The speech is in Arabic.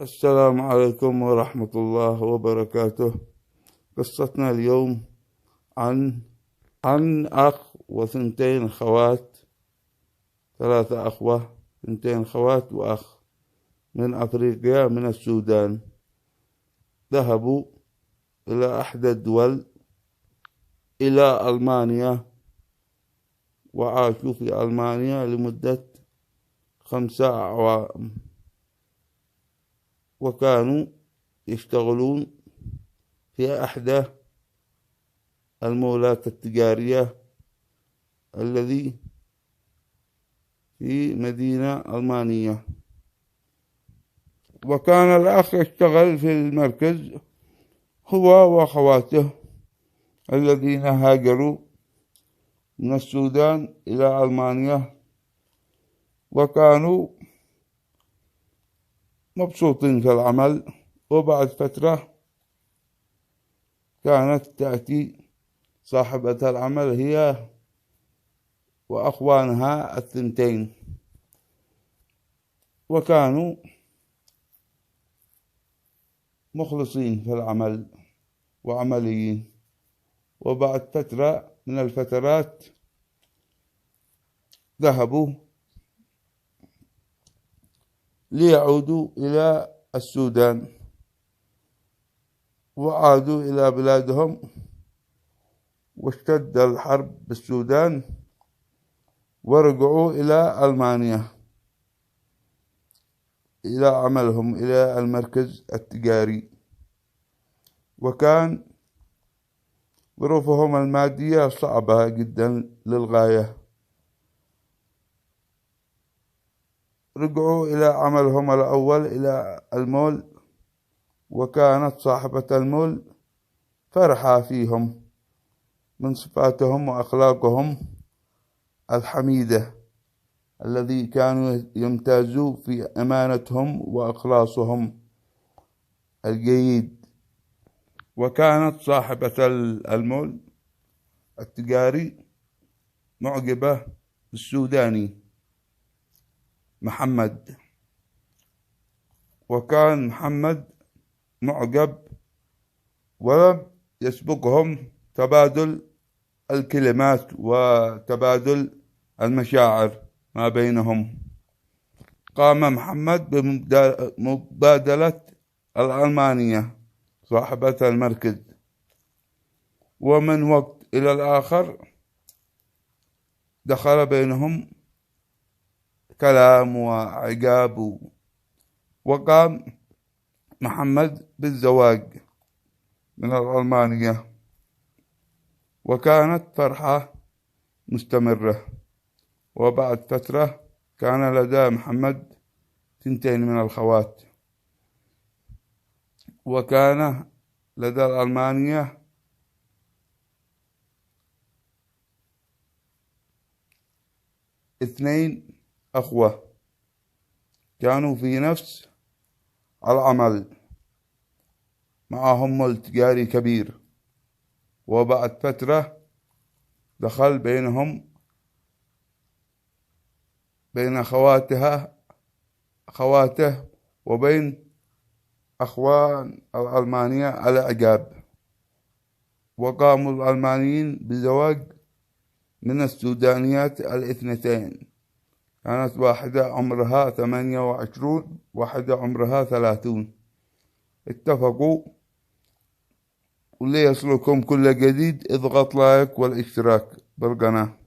السلام عليكم ورحمة الله وبركاته. قصتنا اليوم عن أخ وثنتين خوات، 3 أخوة، 2 خوات وأخ من أفريقيا، من السودان. ذهبوا إلى إحدى الدول، إلى ألمانيا، وعاشوا في ألمانيا لمدة 5 أعوام، وكانوا يشتغلون في إحدى المولات التجارية الذي في مدينة ألمانية. وكان الأخ يشتغل في المركز، هو وأخواته الذين هاجروا من السودان إلى ألمانيا، وكانوا مبسوطين في العمل. وبعد فترة كانت تأتي صاحبة العمل هي وأخوانها الثنتين، وكانوا مخلصين في العمل وعمليين. وبعد فترة من الفترات ذهبوا ليعودوا إلى السودان، وعادوا إلى بلادهم، واشتد الحرب بالسودان، ورجعوا إلى ألمانيا إلى عملهم إلى المركز التجاري. وكان ظروفهم المادية صعبة جدا للغاية. رجعوا إلى عملهم الأول إلى المول، وكانت صاحبة المول فرحة فيهم من صفاتهم وأخلاقهم الحميدة الذي كانوا يمتازوا في أمانتهم وإخلاصهم الجيد. وكانت صاحبة المول التجاري معجبة بالسوداني محمد، وكان محمد معجب، ولم يسبقهم تبادل الكلمات وتبادل المشاعر ما بينهم. قام محمد بمبادلة الألمانية صاحبة المركز، ومن وقت إلى الآخر دخل بينهم كلام وعقاب، وقام محمد بالزواج من الألمانية، وكانت فرحة مستمرة. وبعد فترة كان لدى محمد 2 من الخوات، وكان لدى الألمانية 2 أخوة كانوا في نفس العمل، معهم مول تجاري كبير. وبعد فترة دخل بين خواته وبين أخوان الألمانية الإعجاب، وقاموا الألمانيين بزواج من السودانيات 2. كانت واحدة عمرها 28، واحدة عمرها 30. اتفقوا. وليصلكم كل جديد اضغط لايك والاشتراك بالقناة.